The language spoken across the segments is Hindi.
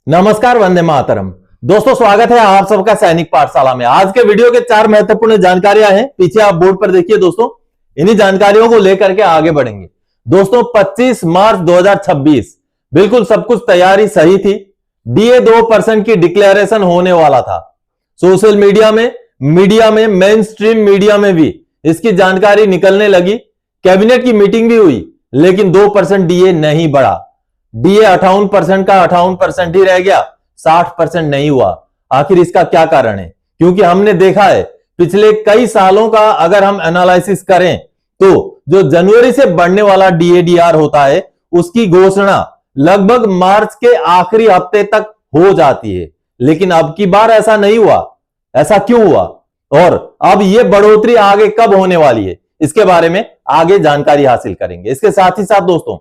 नमस्कार, वंदे मातरम। दोस्तों, स्वागत है आप सबका सैनिक पाठशाला में। आज के वीडियो के 4 महत्वपूर्ण जानकारियां हैं, पीछे आप बोर्ड पर देखिए दोस्तों। इन्हीं जानकारियों को लेकर के आगे बढ़ेंगे। दोस्तों, 25 मार्च 2026 बिल्कुल सब कुछ तैयारी सही थी। डीए 2% की डिक्लेरेशन होने वाला था। सोशल मीडिया में, मेन स्ट्रीम मीडिया में भी इसकी जानकारी निकलने लगी। कैबिनेट की मीटिंग भी हुई, लेकिन 2% डीए नहीं बढ़ा। डीए 58% का 58% ही रह गया, 60% नहीं हुआ। आखिर इसका क्या कारण है? क्योंकि हमने देखा है पिछले कई सालों का अगर हम एनालिसिस करें तो जो जनवरी से बढ़ने वाला डीएडीआर होता है उसकी घोषणा लगभग मार्च के आखिरी हफ्ते तक हो जाती है। लेकिन अब की बार ऐसा नहीं हुआ। ऐसा क्यों हुआ और अब यह बढ़ोतरी आगे कब होने वाली है, इसके बारे में आगे जानकारी हासिल करेंगे। इसके साथ ही साथ दोस्तों,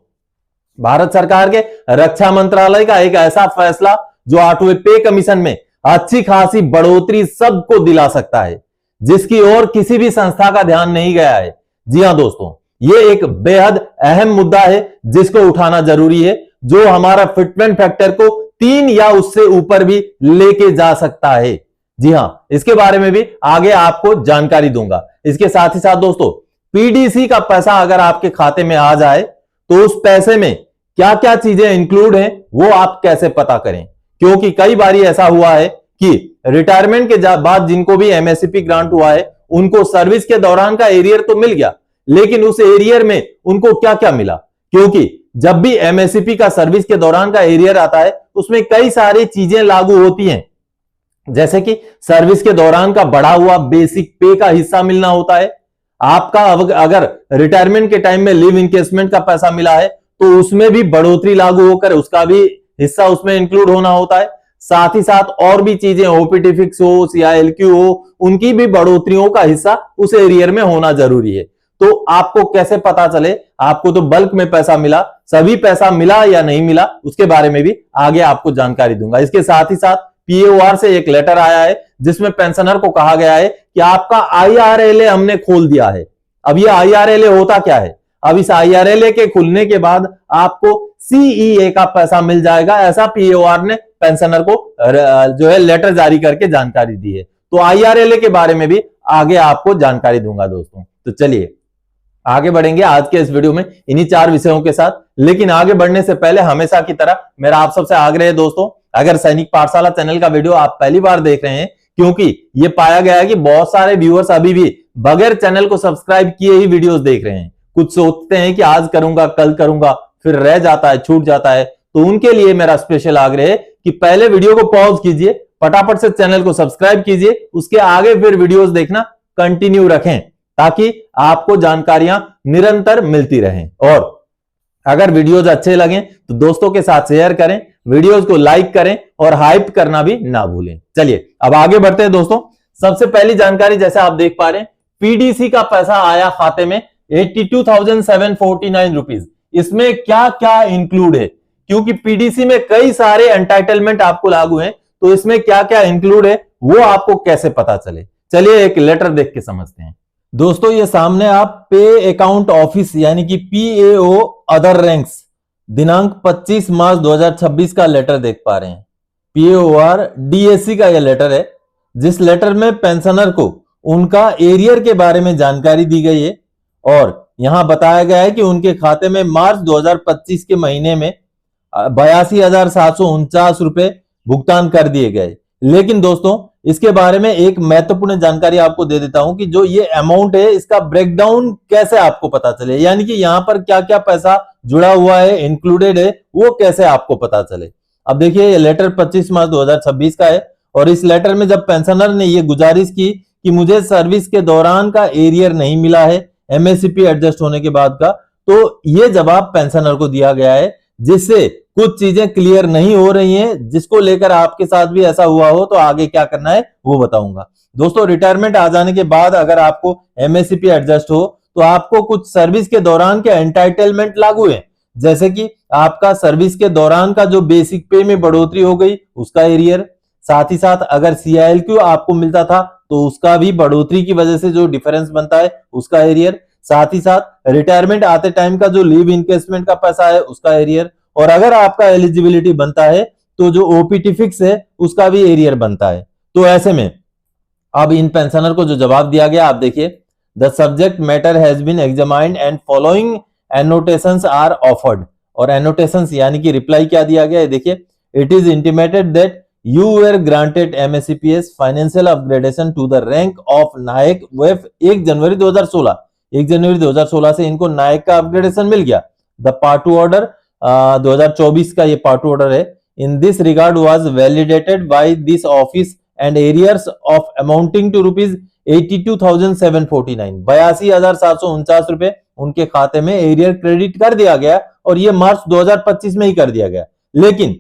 भारत सरकार के रक्षा मंत्रालय का एक ऐसा फैसला जो 8वें पे कमीशन में अच्छी खासी बढ़ोतरी सबको दिला सकता है, जिसकी ओर किसी भी संस्था का ध्यान नहीं गया है। जी हां दोस्तों, यह एक बेहद अहम मुद्दा है जिसको उठाना जरूरी है, जो हमारा फिटमेंट फैक्टर को 3 या उससे ऊपर भी लेके जा सकता है। जी हां, इसके बारे में भी आगे आपको जानकारी दूंगा। इसके साथ ही साथ दोस्तों, पीडीसी का पैसा अगर आपके खाते में आ जाए तो उस पैसे में क्या क्या चीजें इंक्लूड हैं वो आप कैसे पता करें। क्योंकि कई बार ऐसा हुआ है कि रिटायरमेंट के बाद जिनको भी एमएससीपी ग्रांट हुआ है उनको सर्विस के दौरान का एरियर तो मिल गया, लेकिन उस एरियर में उनको क्या क्या मिला। क्योंकि जब भी एमएससीपी का सर्विस के दौरान का एरियर आता है उसमें कई सारी चीजें लागू होती हैं, जैसे कि सर्विस के दौरान का बढ़ा हुआ बेसिक पे का हिस्सा मिलना होता है। आपका अगर रिटायरमेंट के टाइम में लिव इनकेसमेंट का पैसा मिला है तो उसमें भी बढ़ोतरी लागू होकर उसका भी हिस्सा उसमें इंक्लूड होना होता है। साथ ही साथ और भी चीजें ओपीटी फिक्स हो या एलक्यू हो, उनकी भी बढ़ोतरियों का हिस्सा उस एरियर में होना जरूरी है। तो आपको कैसे पता चले? आपको तो बल्क में पैसा मिला, सभी पैसा मिला या नहीं मिला उसके बारे में भी आगे आपको जानकारी दूंगा। इसके साथ ही साथ पीएओआर से एक लेटर आया है जिसमें पेंशनर को कहा गया है कि आपका आईआरएलए हमने खोल दिया है। अब ये आईआरएलए होता क्या है? अब इस आईआरएलए के खुलने के बाद आपको सीईए का पैसा मिल जाएगा, ऐसा पीएओआर ने पेंशनर को जो है लेटर जारी करके जानकारी दी है। तो आईआरएलए के बारे में भी आगे आपको जानकारी दूंगा दोस्तों। तो चलिए आगे बढ़ेंगे आज के इस वीडियो में इन्हीं 4 विषयों के साथ। लेकिन आगे बढ़ने से पहले हमेशा की तरह मेरा आप सबसे आग्रह है दोस्तों, अगर सैनिक पाठशाला चैनल का वीडियो आप पहली बार देख रहे हैं, क्योंकि यह पाया गया है कि बहुत सारे व्यूअर्स अभी भी बगैर चैनल को सब्सक्राइब किए ही वीडियोस देख रहे हैं। कुछ सोचते हैं कि आज करूंगा, कल करूंगा, फिर रह जाता है, छूट जाता है। तो उनके लिए मेरा स्पेशल आग्रह है कि पहले वीडियो को पॉज कीजिए, फटाफट से चैनल को सब्सक्राइब कीजिए, उसके आगे फिर वीडियोस देखना कंटिन्यू रखें ताकि आपको जानकारियां निरंतर मिलती रहें। और अगर वीडियोस अच्छे लगें तो दोस्तों के साथ शेयर करें, वीडियोस को लाइक करें और हाइप करना भी ना भूलें। चलिए अब आगे बढ़ते हैं दोस्तों। सबसे पहली जानकारी, जैसे आप देख पा रहे हैं, पीडीसी का पैसा आया खाते में 82,749 रुपीज। इसमें क्या क्या इंक्लूड है? क्योंकि पीडीसी में कई सारे एंटाइटलमेंट आपको लागू हैं, तो इसमें क्या क्या इंक्लूड है वो आपको कैसे पता चले? चलिए एक लेटर देख के समझते हैं दोस्तों। ये सामने आप पे अकाउंट ऑफिस यानी कि पीएओ अदर रैंक्स दिनांक 25 मार्च 2026 का लेटर देख पा रहे हैं। पीएओआर डीएससी का यह लेटर है, जिस लेटर में पेंशनर को उनका एरियर के बारे में जानकारी दी गई है और यहां बताया गया है कि उनके खाते में मार्च 2025 के महीने में 82,749 रुपए भुगतान कर दिए गए। लेकिन दोस्तों इसके बारे में एक महत्वपूर्ण जानकारी आपको दे देता हूं कि जो ये अमाउंट है इसका ब्रेकडाउन कैसे आपको पता चले, यानी कि यहां पर क्या क्या पैसा जुड़ा हुआ है, इंक्लूडेड है, वो कैसे आपको पता चले। अब देखिए ये लेटर 25 मार्च 2026 का है और इस लेटर में जब पेंशनर ने ये गुजारिश की कि मुझे सर्विस के दौरान का एरियर नहीं मिला है एमएससीपी एडजस्ट होने के बाद का, तो ये जवाब पेंशनर को दिया गया है, जिससे कुछ चीजें क्लियर नहीं हो रही हैं, जिसको लेकर आपके साथ भी ऐसा हुआ हो तो आगे क्या करना है वो बताऊंगा दोस्तों। रिटायरमेंट आ जाने के बाद अगर आपको एमएससीपी एडजस्ट हो तो आपको कुछ सर्विस के दौरान के एंटाइटलमेंट लागू है, जैसे कि आपका सर्विस के दौरान का जो बेसिक पे में बढ़ोतरी हो गई उसका एरियर, साथ ही साथ अगर सीआईएलक्यू आपको मिलता था तो उसका भी बढ़ोतरी की वजह से जो डिफरेंस बनता है उसका एरियर, साथ ही साथ रिटायरमेंट आते टाइम का जो लीव इनकेसमेंट का पैसा है उसका एरियर, और अगर आपका एलिजिबिलिटी बनता है तो जो ओपीटी फिक्स है उसका भी एरियर बनता है। तो ऐसे में अब इन पेंशनर को जो जवाब दिया गया आप देखिए, the subject matter has been examined and following annotations are offered. और एनोटेशंस यानी कि रिप्लाई क्या दिया गया है, देखिए, it is intimated that you were granted MSCPS financial upgradation to the rank of Naik wef 1 January 2016 से इनको नायक का अपग्रेडेशन मिल गया। द पार्ट 2 ऑर्डर 2024 का ये पार्ट 2 ऑर्डर है। In this regard was validated by this office and arrears of amounting to rupees 82,749, 82,749 रुपए उनके खाते में एरियर क्रेडिट कर दिया गया और ये मार्च 2025 में ही कर दिया गया। लेकिन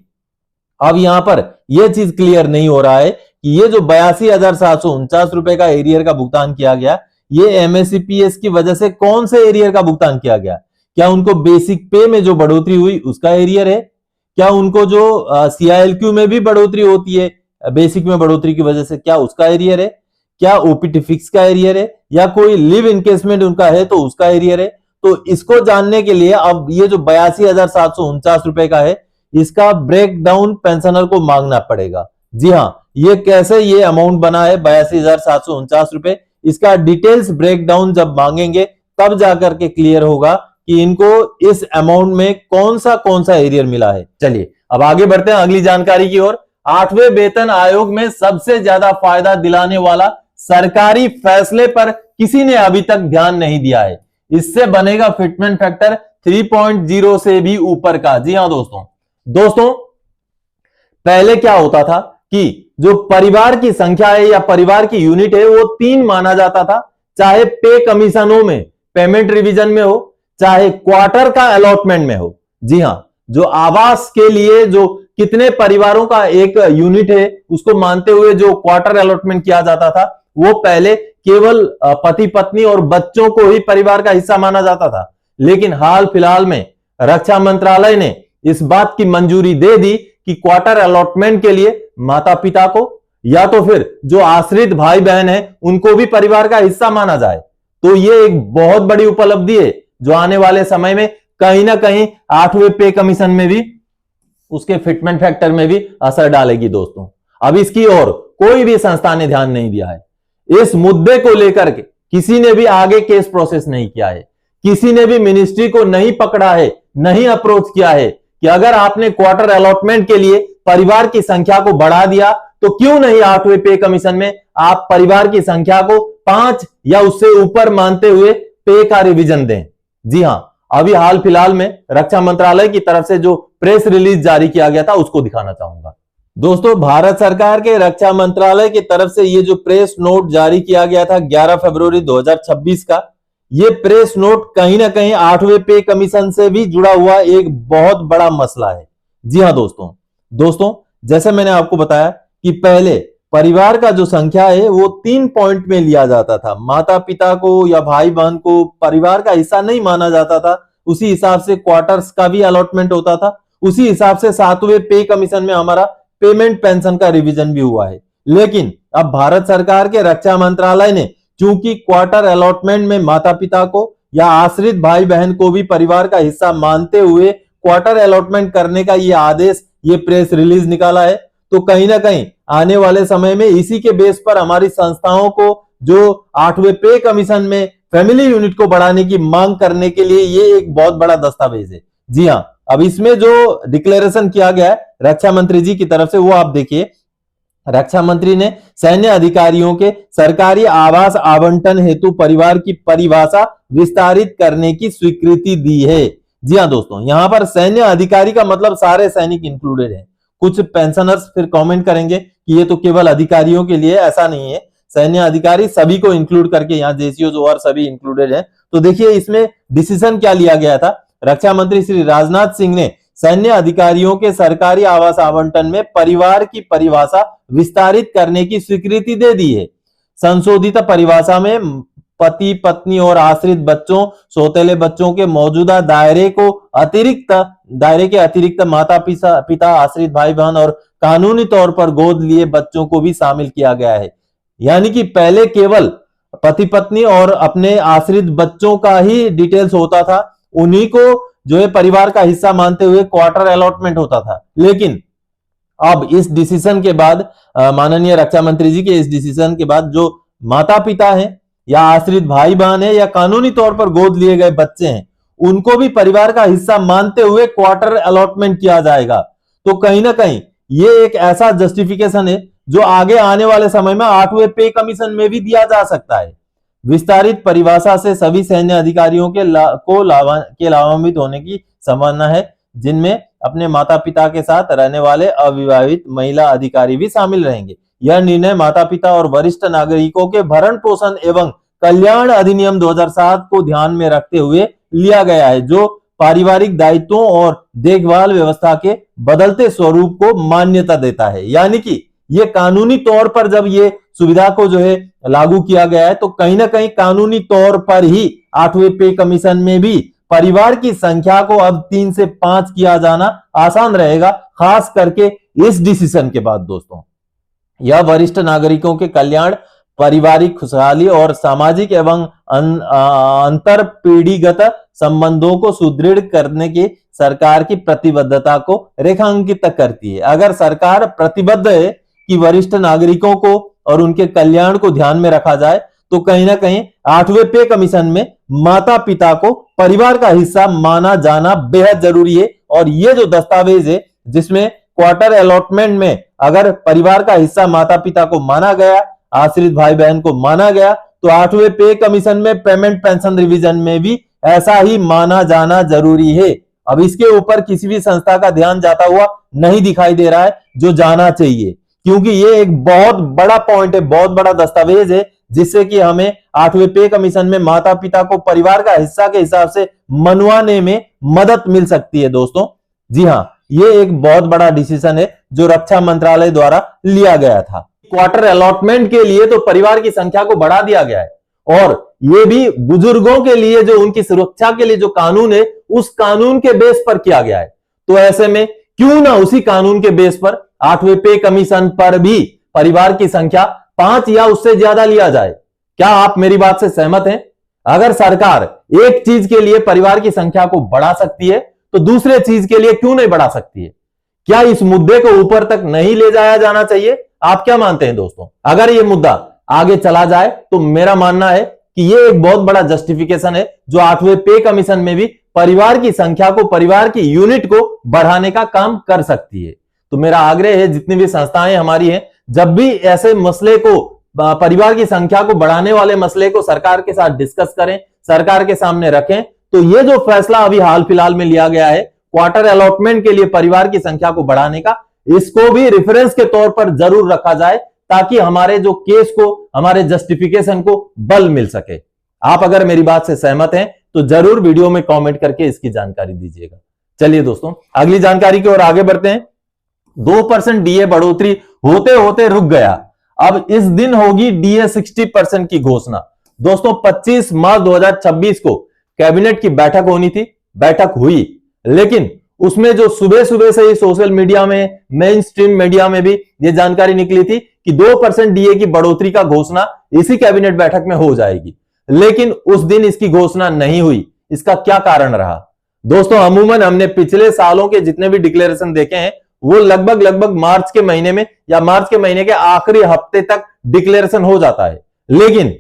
अब यहां पर यह चीज क्लियर नहीं हो रहा है कि ये जो 82,749 रुपए का एरियर का भुगतान किया गया, ये एमएससीपीएस की वजह से कौन से एरियर का भुगतान किया गया? क्या उनको बेसिक पे में जो बढ़ोतरी हुई उसका एरियर है? क्या उनको जो सीआईएलक्यू में भी बढ़ोतरी होती है बेसिक में बढ़ोतरी की वजह से, क्या उसका एरियर है? क्या ओपीटी फिक्स का एरियर है? या कोई लिव इनकेसमेंट उनका है तो उसका एरियर है? तो इसको जानने के लिए अब ये जो 82,749 रुपए का है, इसका ब्रेक डाउन पेंशनर को मांगना पड़ेगा। जी हां, ये कैसे ये अमाउंट बना है 82,749 रुपए, इसका डिटेल्स ब्रेक डाउन जब मांगेंगे तब जाकर के क्लियर होगा कि इनको इस अमाउंट में कौन सा एरियर मिला है। चलिए अब आगे बढ़ते हैं अगली जानकारी की ओर। 8वें वेतन आयोग में सबसे ज्यादा फायदा दिलाने वाला सरकारी फैसले पर किसी ने अभी तक ध्यान नहीं दिया है। इससे बनेगा फिटमेंट फैक्टर 3.0 से भी ऊपर का। जी हां दोस्तों, पहले क्या होता था कि जो परिवार की संख्या है या परिवार की यूनिट है वो 3 माना जाता था, चाहे पे कमीशनों में, पेमेंट रिवीजन में हो, चाहे क्वार्टर का अलॉटमेंट में हो। जी हां, जो आवास के लिए जो कितने परिवारों का एक यूनिट है उसको मानते हुए जो क्वार्टर अलॉटमेंट किया जाता था, वो पहले केवल पति पत्नी और बच्चों को ही परिवार का हिस्सा माना जाता था। लेकिन हाल फिलहाल में रक्षा मंत्रालय ने इस बात की मंजूरी दे दी कि क्वार्टर अलॉटमेंट के लिए माता पिता को या तो फिर जो आश्रित भाई बहन है उनको भी परिवार का हिस्सा माना जाए। तो ये एक बहुत बड़ी उपलब्धि है जो आने वाले समय में कहीं ना कहीं 8वें पे कमीशन में भी, उसके फिटमेंट फैक्टर में भी असर डालेगी दोस्तों। अब इसकी ओर कोई भी संस्था ने ध्यान नहीं दिया है। इस मुद्दे को लेकर के किसी ने भी आगे केस प्रोसेस नहीं किया है, किसी ने भी मिनिस्ट्री को नहीं पकड़ा है, नहीं अप्रोच किया है कि अगर आपने क्वार्टर अलॉटमेंट के लिए परिवार की संख्या को बढ़ा दिया तो क्यों नहीं 8वें पे कमीशन में आप परिवार की संख्या को 5 या उससे ऊपर मानते हुए पे का रिवीजन दें। जी हां, अभी हाल फिलहाल में रक्षा मंत्रालय की तरफ से जो प्रेस रिलीज जारी किया गया था उसको दिखाना चाहूंगा। दोस्तों, भारत सरकार के रक्षा मंत्रालय की तरफ से ये जो प्रेस नोट जारी किया गया था 11 फरवरी 2026 का, ये प्रेस नोट कहीं ना कहीं 8वें पे कमीशन से भी जुड़ा हुआ एक बहुत बड़ा मसला है। जी हां दोस्तों, जैसे मैंने आपको बताया कि पहले परिवार का जो संख्या है वो 3 पॉइंट में लिया जाता था। माता पिता को या भाई बहन को परिवार का हिस्सा नहीं माना जाता था। उसी हिसाब से क्वार्टर्स का भी अलॉटमेंट होता था। उसी हिसाब से 7वें पे कमीशन में हमारा पेमेंट पेंशन का रिवीजन भी हुआ है। लेकिन अब भारत सरकार के रक्षा मंत्रालय ने चूंकि क्वार्टर अलॉटमेंट में माता पिता को या आश्रित भाई बहन को भी परिवार का हिस्सा मानते हुए क्वार्टर अलॉटमेंट करने का ये आदेश, ये प्रेस रिलीज निकाला है, तो कहीं ना कहीं आने वाले समय में इसी के बेस पर हमारी संस्थाओं को जो 8वें पे कमीशन में फैमिली यूनिट को बढ़ाने की मांग करने के लिए ये एक बहुत बड़ा दस्तावेज है। जी हां, अब इसमें जो डिक्लेरेशन किया गया है रक्षा मंत्री जी की तरफ से वो आप देखिए। रक्षा मंत्री ने सैन्य अधिकारियों के सरकारी आवास आवंटन हेतु परिवार की परिभाषा विस्तारित करने की स्वीकृति दी है। जी हां दोस्तों, यहां पर सैन्य अधिकारी का मतलब सारे सैनिक इंक्लूडेड हैं। कुछ पेंशनर्स फिर कमेंट करेंगे कि ये तो केवल अधिकारियों के लिए, ऐसा नहीं है। सैन्य अधिकारी सभी को इंक्लूड करके यहाँ जेसीओ और सभी इंक्लूडेड है। तो देखिए इसमें डिसीजन क्या लिया गया था। रक्षा मंत्री श्री राजनाथ सिंह ने सैन्य अधिकारियों के सरकारी आवास आवंटन में परिवार की परिभाषा विस्तारित करने की स्वीकृति दे दी है। संशोधित परिभाषा में पति पत्नी और आश्रित बच्चों, सौतेले बच्चों के मौजूदा दायरे के अतिरिक्त माता पिता, आश्रित भाई बहन और कानूनी तौर पर गोद लिए बच्चों को भी शामिल किया गया है। यानी कि पहले केवल पति पत्नी और अपने आश्रित बच्चों का ही डिटेल्स होता था, उन्हीं को जो है परिवार का हिस्सा मानते हुए क्वार्टर अलॉटमेंट होता था। लेकिन अब इस डिसीजन के बाद माननीय रक्षा मंत्री जी के इस डिसीजन के बाद जो माता पिता हैं या आश्रित भाई बहन है या कानूनी तौर पर गोद लिए गए बच्चे हैं, उनको भी परिवार का हिस्सा मानते हुए क्वार्टर अलॉटमेंट किया जाएगा। तो कहीं ना कहीं ये एक ऐसा जस्टिफिकेशन है जो आगे आने वाले समय में 8वें पे कमीशन में भी दिया जा सकता है। विस्तारित परिभाषा से सभी सैन्य अधिकारियों के लाभान्वित होने की संभावना है, जिनमें अपने माता पिता के साथ रहने वाले अविवाहित महिला अधिकारी भी शामिल रहेंगे। यह निर्णय माता पिता और वरिष्ठ नागरिकों के भरण पोषण एवं कल्याण अधिनियम 2007 को ध्यान में रखते हुए लिया गया है, जो पारिवारिक दायित्वों और देखभाल व्यवस्था के बदलते स्वरूप को मान्यता देता है। यानी कि ये कानूनी तौर पर जब ये सुविधा को जो है लागू किया गया है, तो कहीं ना कहीं कानूनी तौर पर ही 8वें पे कमीशन में भी परिवार की संख्या को अब 3 से 5 किया जाना आसान रहेगा, खास करके इस डिसीजन के बाद। दोस्तों, यह वरिष्ठ नागरिकों के कल्याण, पारिवारिक खुशहाली और सामाजिक एवं अंतर पीढ़ीगत संबंधों को सुदृढ़ करने की सरकार की प्रतिबद्धता को रेखांकित करती है। अगर सरकार प्रतिबद्ध है कि वरिष्ठ नागरिकों को और उनके कल्याण को ध्यान में रखा जाए, तो कहीं ना कहीं 8वें पे कमीशन में माता पिता को परिवार का हिस्सा माना जाना बेहद जरूरी है। और ये जो दस्तावेज है जिसमें क्वार्टर अलॉटमेंट में अगर परिवार का हिस्सा माता पिता को माना गया, आश्रित भाई बहन को माना गया, तो 8वें पे कमीशन में पेमेंट पेंशन रिवीजन में भी ऐसा ही माना जाना जरूरी है। अब इसके ऊपर किसी भी संस्था का ध्यान जाता हुआ नहीं दिखाई दे रहा है, जो जाना चाहिए, क्योंकि ये एक बहुत बड़ा पॉइंट है, बहुत बड़ा दस्तावेज है, जिससे कि हमें 8वें पे कमीशन में माता पिता को परिवार का हिस्सा के हिसाब से मनवाने में मदद मिल सकती है। दोस्तों, जी हां, ये एक बहुत बड़ा डिसीजन है जो रक्षा मंत्रालय द्वारा लिया गया था। क्वार्टर अलॉटमेंट के लिए तो परिवार की संख्या को बढ़ा दिया गया है, और ये भी बुजुर्गों के लिए जो उनकी सुरक्षा के लिए जो कानून है, उस कानून के बेस पर किया गया है। तो ऐसे में क्यों ना उसी कानून के बेस पर 8वें पे कमीशन पर भी परिवार की संख्या 5 या उससे ज्यादा लिया जाए। क्या आप मेरी बात से सहमत हैं? अगर सरकार एक चीज के लिए परिवार की संख्या को बढ़ा सकती है, तो दूसरे चीज के लिए क्यों नहीं बढ़ा सकती है? क्या इस मुद्दे को ऊपर तक नहीं ले जाया जाना चाहिए? आप क्या मानते हैं दोस्तों? अगर यह मुद्दा आगे चला जाए तो मेरा मानना है कि यह एक बहुत बड़ा जस्टिफिकेशन है जो 8वें पे कमीशन में भी परिवार की संख्या को, परिवार की यूनिट को बढ़ाने का काम कर सकती है। तो मेरा आग्रह है, जितनी भी संस्थाएं हमारी हैं, जब भी ऐसे मसले को, परिवार की संख्या को बढ़ाने वाले मसले को सरकार के साथ डिस्कस करें, सरकार के सामने रखें, तो ये जो फैसला अभी हाल फिलहाल में लिया गया है क्वार्टर अलॉटमेंट के लिए परिवार की संख्या को बढ़ाने का, इसको भी रेफरेंस के तौर पर जरूर रखा जाए, ताकि हमारे जो केस को, हमारे जस्टिफिकेशन को बल मिल सके। आप अगर मेरी बात से सहमत हैं तो जरूर वीडियो में कमेंट करके इसकी जानकारी दीजिएगा। चलिए दोस्तों, अगली जानकारी की ओर आगे बढ़ते हैं। 2% डीए बढ़ोतरी होते होते रुक गया, अब इस दिन होगी डीए 60% की घोषणा। दोस्तों, 25 मार्च 2026 को कैबिनेट की बैठक होनी थी, बैठक हुई, लेकिन उसमें जो सुबह सुबह से ही सोशल मीडिया में, मेन स्ट्रीम मीडिया में भी ये जानकारी निकली थी कि 2% डीए की बढ़ोतरी का घोषणा इसी कैबिनेट बैठक में हो जाएगी, लेकिन उस दिन इसकी घोषणा नहीं हुई। इसका क्या कारण रहा? दोस्तों, अमूमन हमने पिछले सालों के जितने भी डिक्लेरेशन देखे हैं, वो लगभग मार्च के महीने में या मार्च के महीने के आखिरी हफ्ते तक डिक्लेरेशन हो जाता है, लेकिन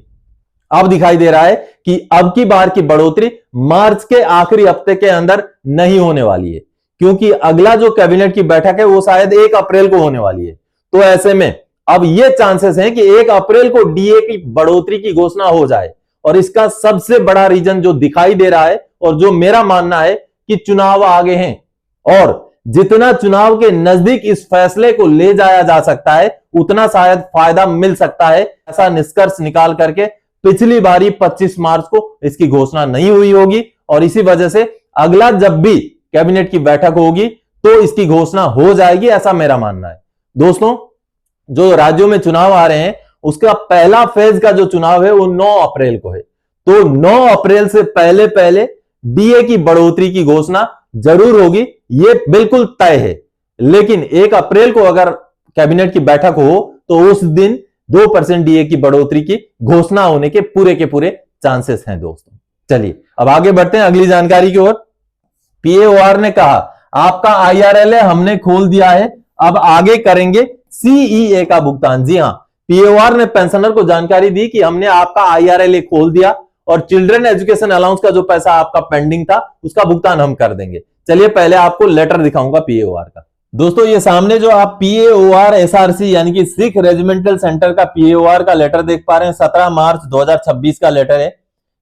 अब दिखाई दे रहा है कि अब की बार की बढ़ोतरी मार्च के आखिरी हफ्ते के अंदर नहीं होने वाली है, क्योंकि अगला जो कैबिनेट की बैठक है वो शायद 1 अप्रैल को होने वाली है। तो ऐसे में अब ये चांसेस हैं कि 1 अप्रैल को डीए की बढ़ोतरी की घोषणा हो जाए, और इसका सबसे बड़ा रीजन जो दिखाई दे रहा है और जो मेरा मानना है कि चुनाव आगे हैं, और जितना चुनाव के नजदीक इस फैसले को ले जाया जा सकता है उतना शायद फायदा मिल सकता है। ऐसा निष्कर्ष निकाल करके पिछली बारी 25 मार्च को इसकी घोषणा नहीं हुई होगी, और इसी वजह से अगला जब भी कैबिनेट की बैठक होगी तो इसकी घोषणा हो जाएगी, ऐसा मेरा मानना है। दोस्तों, जो राज्यों में चुनाव आ रहे हैं उसका पहला फेज का जो चुनाव है वो 9 अप्रैल को है, तो 9 अप्रैल से पहले पहले डीए की बढ़ोतरी की घोषणा जरूर होगी, ये बिल्कुल तय है। लेकिन 1 अप्रैल को अगर कैबिनेट की बैठक हो तो उस दिन 2% डीए की बढ़ोतरी की घोषणा होने के पूरे चांसेस हैं। दोस्तों, चलिए अब आगे बढ़ते हैं अगली जानकारी की ओर। पीएओआर ने कहा, आपका आईआरएल हमने खोल दिया है, अब आगे करेंगे सीईए का भुगतान। जी हाँ, पीओआर ने पेंशनर को जानकारी दी कि हमने आपका आईआरएलए खोल दिया और चिल्ड्रन एजुकेशन अलाउंस का जो पैसा आपका पेंडिंग था उसका भुगतान हम कर देंगे। चलिए पहले आपको लेटर दिखाऊंगा पीओआर का। दोस्तों ये सामने जो आप पीएओआर एसआरसी यानी कि सिख रेजिमेंटल सेंटर का पीएओआर का लेटर देख पा रहे हैं, 17 मार्च 2026 का लेटर है।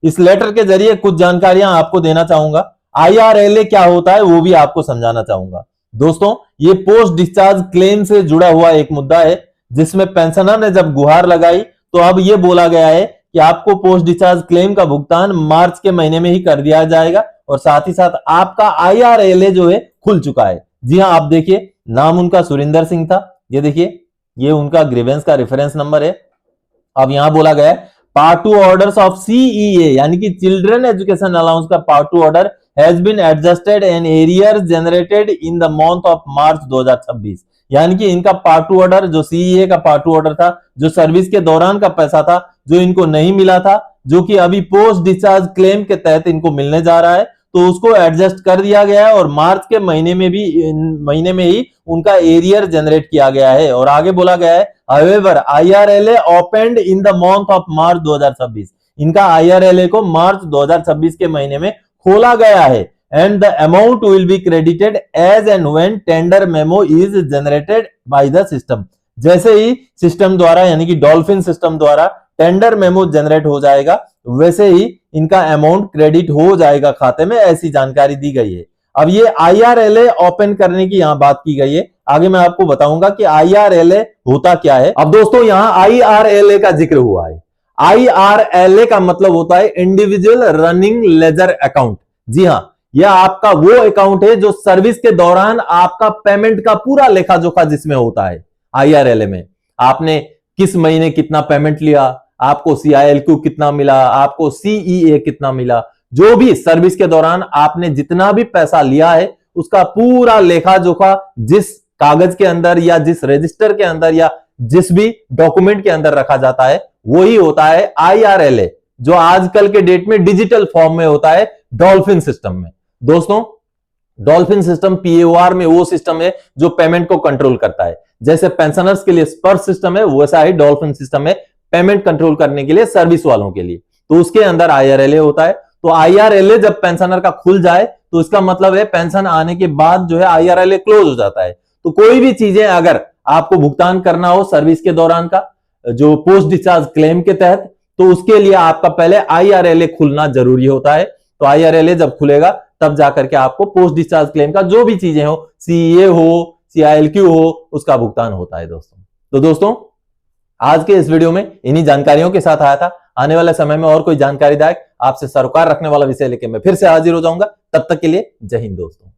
इस लेटर के जरिए कुछ जानकारियां आपको देना चाहूंगा। आईआरएलए क्या होता है वो भी आपको समझाना चाहूंगा। दोस्तों ये पोस्ट डिस्चार्ज क्लेम से जुड़ा हुआ एक मुद्दा है, जिसमें पेंशनर ने जब गुहार लगाई तो अब यह बोला गया है कि आपको पोस्ट डिस्चार्ज क्लेम का भुगतान मार्च के महीने में ही कर दिया जाएगा और साथ ही साथ आपका आईआरएलए जो है खुल चुका है। जी हाँ, आप देखिए नाम उनका सुरिंदर सिंह था। ये देखिए ये उनका ग्रीवेंस का रेफरेंस नंबर है। अब यहां बोला गया है पार्ट 2 ऑर्डर्स ऑफ सीईए यानी कि चिल्ड्रन एजुकेशन अलाउंस का part 2 order has been adjusted and arrears generated in the month of March 2026। यानी कि इनका पार्ट 2 ऑर्डर जो सीईए का पार्ट 2 ऑर्डर था, जो सर्विस के दौरान का पैसा था जो इनको नहीं मिला था, जो कि अभी पोस्ट डिस्चार्ज क्लेम के तहत इनको मिलने जा रहा है, तो उसको एडजस्ट कर दिया गया है और मार्च के महीने में ही उनका एरियर जनरेट किया गया है। और आगे बोला गया है however IRLA opened in the month of March 2026। इनका IRLA को मार्च 2026 के महीने में खोला गया है and the amount will be credited as and when tender memo is generated by the system। जैसे ही सिस्टम द्वारा यानी कि डॉल्फिन सिस्टम द्वारा टेंडर मेमो जनरेट हो जाएगा वैसे ही इनका अमाउंट क्रेडिट हो जाएगा खाते में, ऐसी जानकारी दी गई है। अब ये आईआरएलए ओपन करने की यहां बात की गई है, आगे मैं आपको बताऊंगा कि आईआरएलए होता क्या है। अब दोस्तों यहां आईआरएलए का जिक्र हुआ है। आईआरएलए का मतलब होता है इंडिविजुअल रनिंग लेजर अकाउंट। जी हां, यह आपका वो अकाउंट है जो सर्विस के दौरान आपका पेमेंट का पूरा लेखा जोखा जिसमें होता है। आईआरएलए में आपने किस महीने कितना पेमेंट लिया, आपको सीआईएलक्यू कितना मिला, आपको सीईए कितना मिला, जो भी सर्विस के दौरान आपने जितना भी पैसा लिया है उसका पूरा लेखा जोखा जिस कागज के अंदर या जिस रजिस्टर के अंदर या जिस भी डॉक्यूमेंट के अंदर रखा जाता है वही होता है आईआरएलए, जो आजकल के डेट में डिजिटल फॉर्म में होता है डॉल्फिन सिस्टम में। दोस्तों डॉल्फिन सिस्टम पीएओआर में वो सिस्टम है जो पेमेंट को कंट्रोल करता है। जैसे पेंशनर्स के लिए स्पर्श सिस्टम है वैसा ही डॉल्फिन सिस्टम है पेमेंट कंट्रोल करने के लिए सर्विस वालों के लिए, तो उसके अंदर आईआरएलए होता है। तो आईआरएलए जब पेंशनर का खुल जाए तो इसका मतलब है पेंशन आने के बाद जो है आईआरएलए क्लोज हो जाता है। तो कोई भी चीजें अगर आपको भुगतान करना हो सर्विस के दौरान का जो पोस्ट डिस्चार्ज क्लेम के तहत, तो उसके लिए आपका पहले आईआरएलए खुलना जरूरी होता है। तो आईआरएलए जब खुलेगा तब जाकर के आपको पोस्ट डिस्चार्ज क्लेम का जो भी चीजें हो, सीए हो, सीआईएलक्यू हो, उसका भुगतान होता है दोस्तों। तो दोस्तों आज के इस वीडियो में इन्हीं जानकारियों के साथ आया था। आने वाले समय में और कोई जानकारीदायक आपसे सरोकार रखने वाला विषय लेके मैं फिर से हाजिर हो जाऊंगा। तब तक के लिए जय हिंद दोस्तों।